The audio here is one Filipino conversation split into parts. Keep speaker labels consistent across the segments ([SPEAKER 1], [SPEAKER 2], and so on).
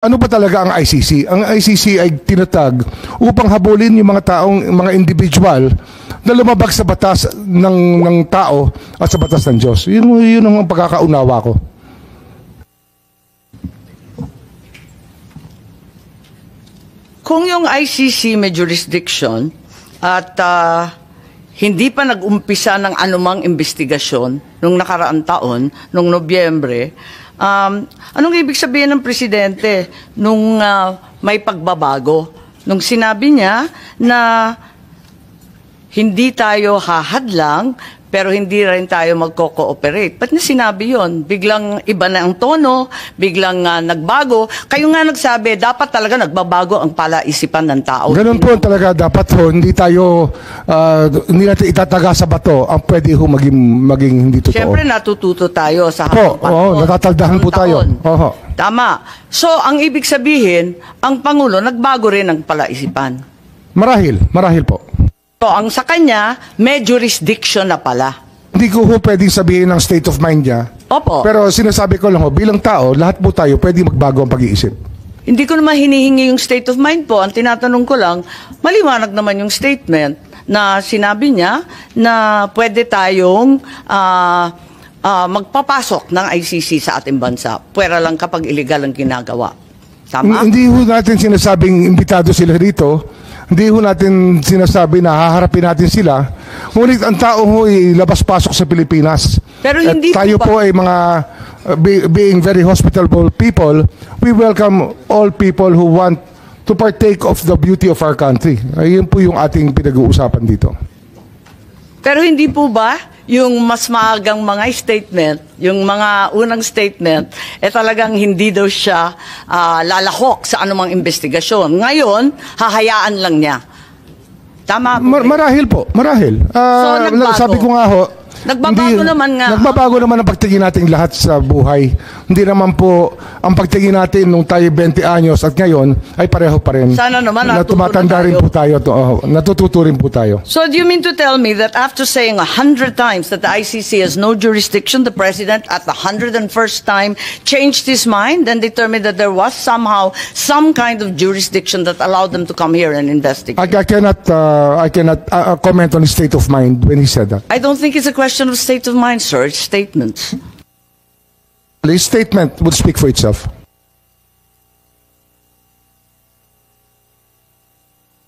[SPEAKER 1] Ano ba talaga ang ICC? Ang ICC ay tinatag upang habulin yung mga individual na lumabag sa batas ng tao at sa batas ng Diyos. Yun ang pagkakaunawa ko.
[SPEAKER 2] Kung yung ICC may jurisdiction at hindi pa nag-umpisa ng anumang investigasyon nung nakaraang taon, nung Nobyembre, anong ibig sabihin ng presidente nung may pagbabago? Nung sinabi niya na hindi tayo hahadlang pero hindi rin tayo magko-cooperate. Ba't niya sinabi yun? Biglang iba na ang tono, biglang nagbago. Kayo nga nagsabi, dapat talaga nagbabago ang palaisipan ng tao.
[SPEAKER 1] Ganun po talaga dapat ho, hindi natin itataga sa bato ang pwede ho maging hindi totoo.
[SPEAKER 2] Siyempre natututo tayo sa
[SPEAKER 1] habang panahon. Natataldahan po tayo.
[SPEAKER 2] Tama. So, ang ibig sabihin, ang Pangulo nagbago rin ang palaisipan.
[SPEAKER 1] Marahil po.
[SPEAKER 2] So, ang sa kanya, may jurisdiction na pala.
[SPEAKER 1] Hindi ko ho pwedeng sabihin ang state of mind niya.
[SPEAKER 2] Opo.
[SPEAKER 1] Pero sinasabi ko lang ho, bilang tao, lahat po tayo pwede magbago ang pag-iisip.
[SPEAKER 2] Hindi ko naman hinihingi yung state of mind po. Ang tinatanong ko lang, maliwanag naman yung statement na sinabi niya na pwede tayong magpapasok ng ICC sa ating bansa. Pwera lang kapag illegal ang ginagawa. Tama?
[SPEAKER 1] Hindi ho natin sinasabing imbitado sila rito. Hindi ho natin sinasabi na haharapin natin sila. Ngunit ang tao ho ay labas-pasok sa Pilipinas.
[SPEAKER 2] Pero hindi
[SPEAKER 1] tayo po ay mga being very hospitable people, we welcome all people who want to partake of the beauty of our country. Ayun po yung ating pinag-uusapan dito.
[SPEAKER 2] Pero hindi po ba yung mas maagang mga statement, yung mga unang statement, talagang hindi daw siya lalahok sa anumang investigasyon. Ngayon, hahayaan lang niya. Tama po.
[SPEAKER 1] Marahil po, marahil.
[SPEAKER 2] So, nagbago.
[SPEAKER 1] Sabi ko nga ho,
[SPEAKER 2] nagbabago naman nga.
[SPEAKER 1] Nagbabago naman ang pagtingin natin lahat sa buhay. Hindi naman po ang pagtingin natin nung tayo 20 anyos at ngayon ay pareho pa rin.
[SPEAKER 2] Sana naman
[SPEAKER 1] tumatanda rin po tayo. Natututo rin po tayo.
[SPEAKER 2] So do you mean to tell me that after saying 100 times that the ICC has no jurisdiction, the President at the 101st time changed his mind and determined that there was somehow some kind of jurisdiction that allowed them to come here and investigate?
[SPEAKER 1] I cannot comment on his state of mind when he said that.
[SPEAKER 2] I don't think it's a question of state of mind, sir. It's statements.
[SPEAKER 1] His statement would speak for itself.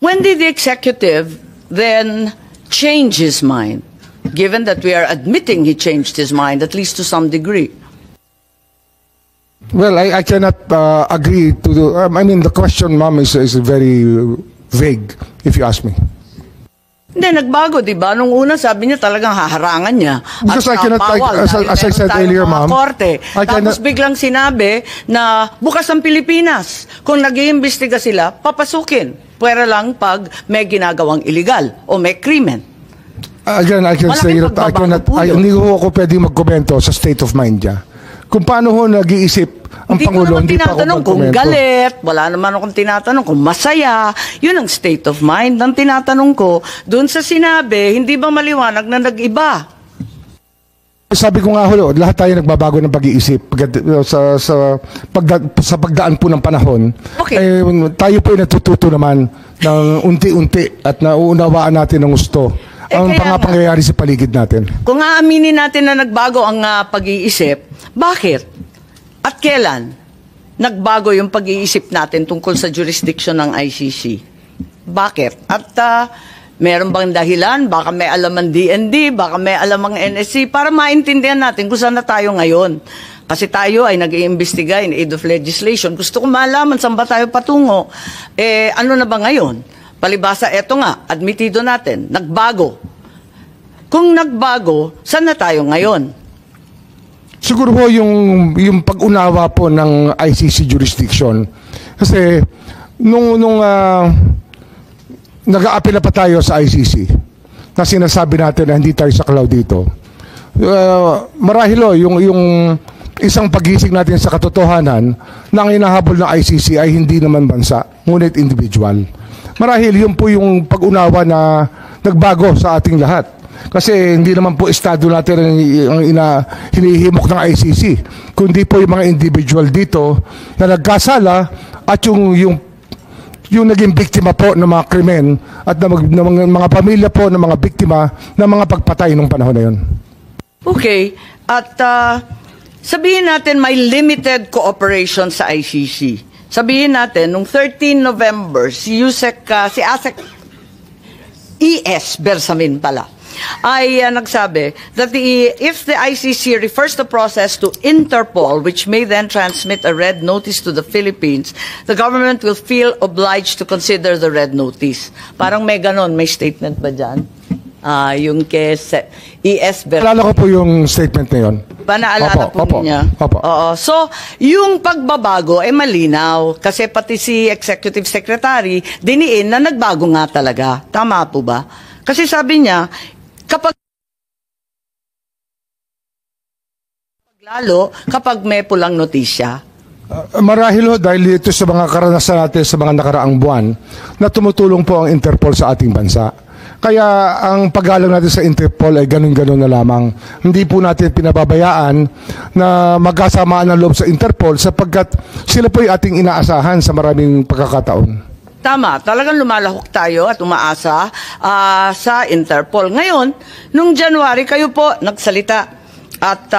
[SPEAKER 2] When did the executive then change his mind, given that we are admitting he changed his mind, at least to some degree?
[SPEAKER 1] Well, I cannot agree to the question, ma'am, is very vague, if you ask me.
[SPEAKER 2] Hindi, nagbago, di ba? Nung una, sabi niya talagang haharangan niya.
[SPEAKER 1] Because I cannot, as I said earlier, ma'am.
[SPEAKER 2] Tapos biglang sinabi na bukas ang Pilipinas. Kung nag-iimbestiga sila, papasukin. Pwera lang pag may ginagawang illegal o may krimen.
[SPEAKER 1] Again, I can say that hindi ko ako pwede magkomento sa state of mind niya. Kung paano ho nag-iisip ang Pangulo, hindi pa ako magkomento.
[SPEAKER 2] Kung galit, wala naman akong tinatanong kung masaya. Yun ang state of mind ng tinatanong ko. Doon sa sinabi, hindi ba maliwanag na nag-iba?
[SPEAKER 1] Sabi ko nga ho, lahat tayo nagbabago ng pag-iisip sa pagdaan po ng panahon.
[SPEAKER 2] Okay.
[SPEAKER 1] Tayo po ay natututo naman ng unti-unti at nauunawaan natin ng gusto ang pangyayari sa paligid natin.
[SPEAKER 2] Kung aaminin natin na nagbago ang pag-iisip, bakit? At kailan nagbago yung pag-iisip natin tungkol sa jurisdiction ng ICC? Bakit? At meron bang dahilan? Baka may alam ang DND, baka may alam ang NSC, para maintindihan natin kung saan na tayo ngayon. Kasi tayo ay nag-iimbestiga in aid of legislation. Gusto ko malaman saan ba tayo patungo. Ano na ba ngayon? Palibasa, eto nga, admitido natin, nagbago. Kung nagbago, saan na tayo ngayon?
[SPEAKER 1] Siguro po yung pag-unawa po ng ICC jurisdiction. Kasi nung nag-aapela pa tayo sa ICC, na sinasabi natin na hindi tayo saklaw dito, marahil yung isang pagising natin sa katotohanan na ang hinahabol ng ICC ay hindi naman bansa, ngunit individual. Marahil yun po yung pag-unawa na nagbago sa ating lahat. Kasi hindi naman po estado natin ang hinihimok ng ICC, kundi po yung mga individual dito na nagkasala at yung naging biktima po ng mga krimen at ng mga pamilya po ng mga biktima ng mga pagpatay nung panahon na yun.
[SPEAKER 2] Okay. At sabihin natin may limited cooperation sa ICC. Sabihin natin, nung 13 November, si ASEC ES Bersamin pala, ay nagsabi that if the ICC refers the process to Interpol, which may then transmit a red notice to the Philippines, the government will feel obliged to consider the red notice. Parang may ganon, may statement ba dyan? Yung kay ES Bersamin.
[SPEAKER 1] Alala ko po yung statement na yun.
[SPEAKER 2] Panaalala po niya.
[SPEAKER 1] Opo.
[SPEAKER 2] Oo. So, yung pagbabago ay malinaw kasi pati si Executive Secretary diniin na nagbago nga talaga. Tama po ba? Kasi sabi niya, kapag may pulang notisya.
[SPEAKER 1] Marahil ho dahil ito sa mga karanasan natin sa mga nakaraang buwan na tumutulong po ang Interpol sa ating bansa. Kaya ang paggalang natin sa Interpol ay ganun-ganun na lamang. Hindi po natin pinababayaan na magkasamaan ng loob sa Interpol sapagkat sila po ay ating inaasahan sa maraming pagkakataon.
[SPEAKER 2] Tama, talagang lumalahok tayo at umaasa sa Interpol. Ngayon, nung January, kayo po nagsalita at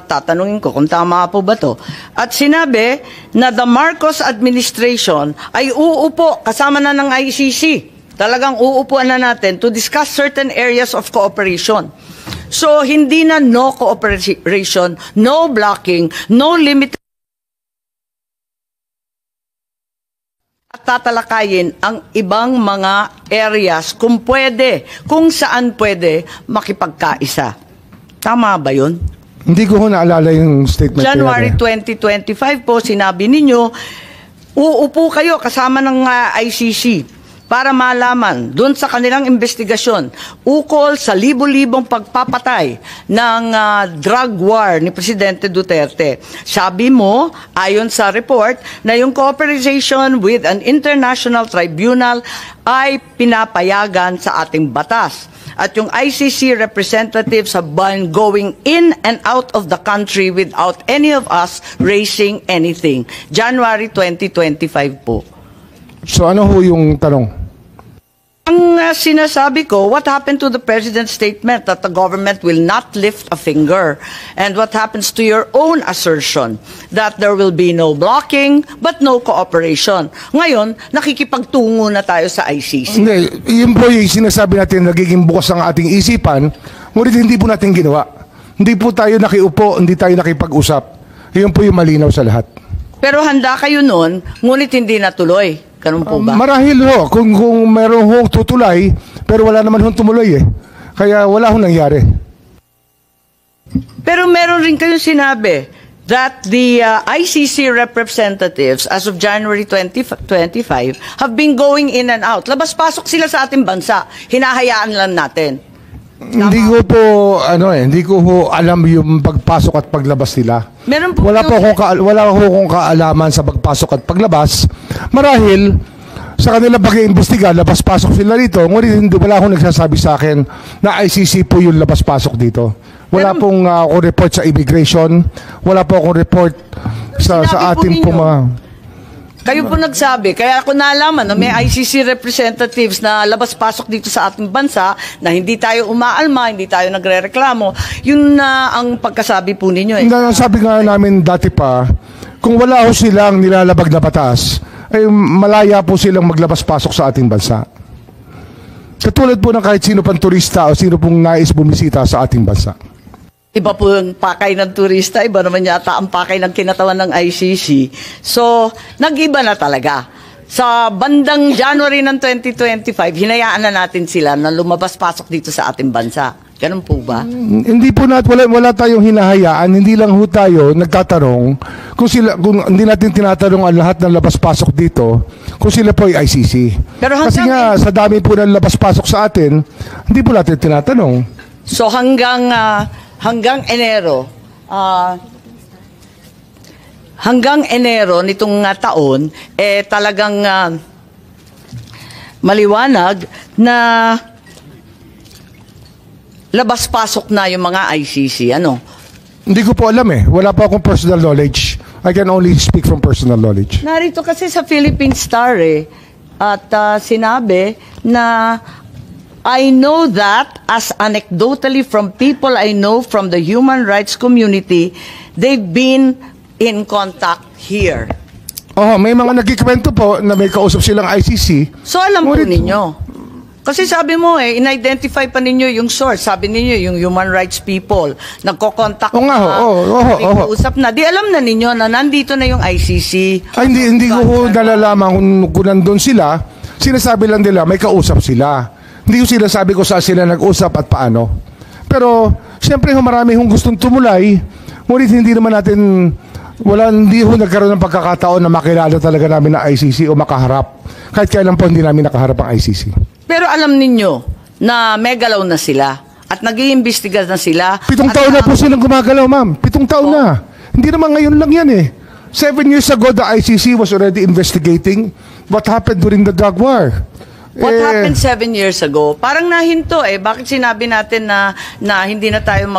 [SPEAKER 2] tatanungin ko kung tama po ba to. At sinabi na the Marcos administration ay uupo kasama na ng ICC. Talagang uupuan na natin to discuss certain areas of cooperation. So, hindi na no cooperation, no blocking, no limited. At tatalakayin ang ibang mga areas kung pwede, kung saan pwede makipagkaisa. Tama ba yun?
[SPEAKER 1] Hindi ko ho naalala yung statement.
[SPEAKER 2] January 2025 po, sinabi ninyo, uupo kayo kasama ng ICC para malaman doon sa kanilang investigasyon ukol sa libo-libong pagpapatay ng drug war ni Presidente Duterte. Sabi mo, ayon sa report, na yung cooperation with an international tribunal ay pinapayagan sa ating batas. At yung ICC representatives have been going in and out of the country without any of us raising anything. January 2025 po.
[SPEAKER 1] So ano ho yung tanong?
[SPEAKER 2] Ang sinasabi ko, what happened to the President's statement that the government will not lift a finger? And what happens to your own assertion that there will be no blocking but no cooperation? Ngayon, nakikipagtungo na tayo sa ICC.
[SPEAKER 1] Hindi, yun po yung sinasabi natin, nagiging bukas ang ating isipan, ngunit hindi po natin ginawa. Hindi po tayo nakiupo, hindi tayo nakipag-usap. Yun po yung malinaw sa lahat.
[SPEAKER 2] Pero handa kayo noon, ngunit hindi natuloy. Ganun po ba?
[SPEAKER 1] Marahil ho, kung meron hong tutulay, pero wala naman hong tumuloy eh. Kaya wala hong nangyari.
[SPEAKER 2] Pero meron rin kayong sinabi that the ICC representatives as of January 2025 have been going in and out. Labas-pasok sila sa ating bansa. Hinahayaan lang natin.
[SPEAKER 1] Hindi ko po hindi ko ho alam yung pagpasok at paglabas nila.
[SPEAKER 2] Meron po
[SPEAKER 1] wala akong kaalaman sa pagpasok at paglabas. Marahil sa kanila pag-iimbestiga, labas-pasok sila dito. Ngunit wala akong nagsasabi sa akin na ICC po yung labas-pasok dito. Wala pong akong report sa immigration, wala po akong report sa ating mga.
[SPEAKER 2] Kayo po nagsabi, kaya ako nalaman na may ICC representatives na labas-pasok dito sa ating bansa na hindi tayo umaalma, hindi tayo nagre-reklamo. Yun na ang pagkasabi po ninyo eh.
[SPEAKER 1] Sabi nga namin dati pa, kung wala ho silang nilalabag na batas, ay malaya po silang maglabas-pasok sa ating bansa. Katulad po ng kahit sino pang turista o sino pong nais bumisita sa ating bansa.
[SPEAKER 2] Iba po yung pakay ng turista, iba naman yata ang pakay ng kinatawan ng ICC. So, nag-iba na talaga. Sa bandang January ng 2025, hinayaan na natin sila na lumabas-pasok dito sa ating bansa. Ganun po ba?
[SPEAKER 1] Hindi po wala tayong hinahayaan, hindi lang ho tayo nagtatanong kung hindi natin tinatanong ang lahat ng labas-pasok dito kung sila po ay ICC. Pero kasi nga sa dami po ng labas-pasok sa atin, hindi po natin tinatanong.
[SPEAKER 2] So hanggang Enero nitong taon talagang maliwanag na labas-pasok na yung mga ICC? Ano?
[SPEAKER 1] Hindi ko po alam eh. Wala pa akong personal knowledge. I can only speak from personal knowledge.
[SPEAKER 2] Narito kasi sa Philippine Star at sinabi na I know that as anecdotally from people I know from the human rights community, they've been in contact here.
[SPEAKER 1] Oh, may mga nagkikwento po na may kausap silang ICC.
[SPEAKER 2] So alam po
[SPEAKER 1] Ngunit-
[SPEAKER 2] ninyo. Kasi sabi mo in-identify pa ninyo yung source. Sabi ninyo yung human rights people. Nagko-contact
[SPEAKER 1] Oo nga,
[SPEAKER 2] usap na. Di alam na ninyo na nandito na yung ICC.
[SPEAKER 1] Ay, hindi ko nalalaman kung nandun sila. Sinasabi lang nila, may kausap sila. Hindi ko sinasabi ko saan sila nag-usap at paano. Pero, siyempre, marami hong gustong tumulay. Ngunit hindi naman natin, hindi ho nagkaroon ng pagkakataon na makilala talaga namin na ICC o makaharap. Kahit kailan po hindi namin nakaharap ang ICC.
[SPEAKER 2] Pero alam ninyo na may galaw na sila at nag-iimbestiga na sila.
[SPEAKER 1] 7 taon na po silang gumagalaw, ma'am. 7 taon na. Hindi naman ngayon lang yan eh. 7 years ago, the ICC was already investigating what happened during the drug war.
[SPEAKER 2] What happened 7 years ago? Parang nahinto eh. Bakit sinabi natin na hindi na tayo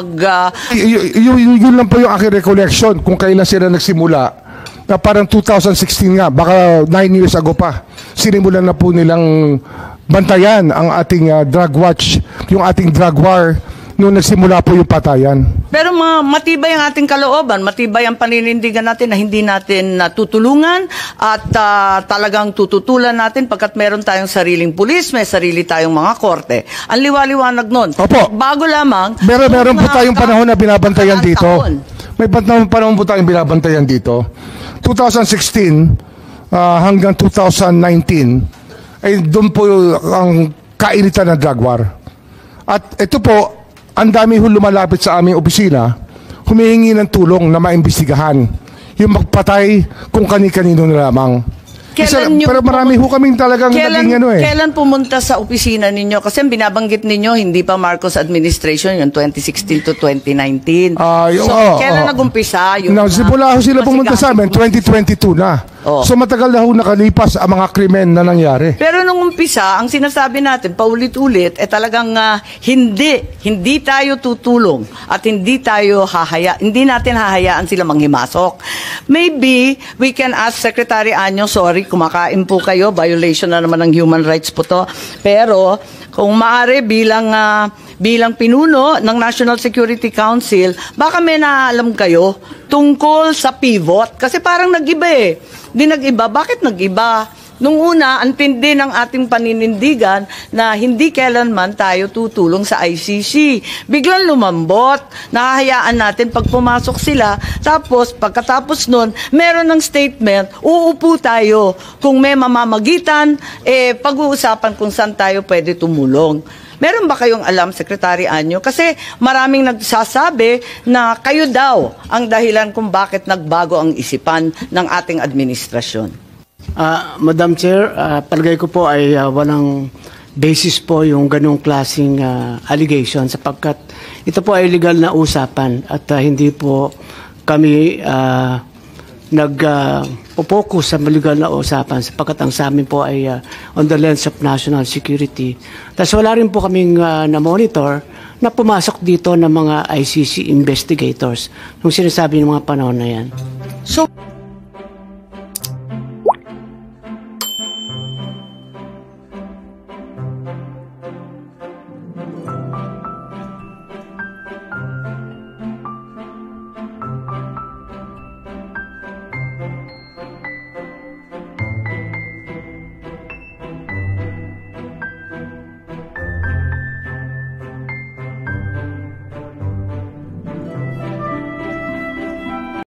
[SPEAKER 1] Yun lang po yung aking recollection kung kailan sila nagsimula. Na parang 2016 nga, baka 9 years ago pa. Sinimulan na po nilang bantayan ang ating drug watch, yung ating drug war, nung nagsimula po yung patayan.
[SPEAKER 2] Pero matibay ang ating kalooban, matibay ang paninindigan natin na hindi natin tutulungan at talagang tututulan natin pagkat meron tayong sariling pulis, may sarili tayong mga korte. Ang liwaliwanag nun.
[SPEAKER 1] Opo.
[SPEAKER 2] Bago lamang.
[SPEAKER 1] Meron po tayong panahon na binabantayan dito.
[SPEAKER 2] Taon.
[SPEAKER 1] May panahon po tayong binabantayan dito. 2016 hanggang 2019 ay doon po ang kainitan ng drug war. At ito po, ang dami ho lumalapit sa aming opisina, humihingi ng tulong na maimbestigahan yung magpatay kung kani-kanino na lamang. Pero marami ho kaming talagang naging ano eh.
[SPEAKER 2] Kailan pumunta sa opisina ninyo? Kasi binabanggit ninyo, hindi pa Marcos administration, yung 2016 to 2019. Kailan nagumpisa?
[SPEAKER 1] Simula ho sila pumunta sa amin, 2022 na. So matagal na ho nakalipas ang mga krimen na nangyari.
[SPEAKER 2] Pero nung umpisa, ang sinasabi natin, paulit-ulit, talagang hindi tayo tutulong at hindi natin hahayaan sila manghimasok. Maybe we can ask Secretary Anyo, sorry, kumakain po kayo, violation na naman ng human rights po to. Pero kung maaari bilang pinuno ng National Security Council, baka may naalam kayo tungkol sa pivot. Kasi parang nag-iba eh. Di nag-iba. Bakit nag-iba? Nung una, ang tindi ng ating paninindigan na hindi kailanman tayo tutulong sa ICC. Biglang lumambot. Nahahayaan natin pag pumasok sila. Tapos, pagkatapos nun, meron ng statement, uupo tayo. Kung may mamamagitan, pag-uusapan kung saan tayo pwede tumulong. Meron ba kayong alam, Secretary Anyo? Kasi maraming nagsasabi na kayo daw ang dahilan kung bakit nagbago ang isipan ng ating administrasyon.
[SPEAKER 3] Madam Chair, palagay ko po ay walang basis po yung ganung klaseng allegation sapagkat ito po ay legal na usapan at hindi po kami nag-focus sa legal na usapan sapagkat ang sa amin po ay on the lens of national security. Tapos wala rin po kaming na-monitor na pumasok dito ng mga ICC investigators nung sinasabi ng mga panahon na yan.
[SPEAKER 2] So,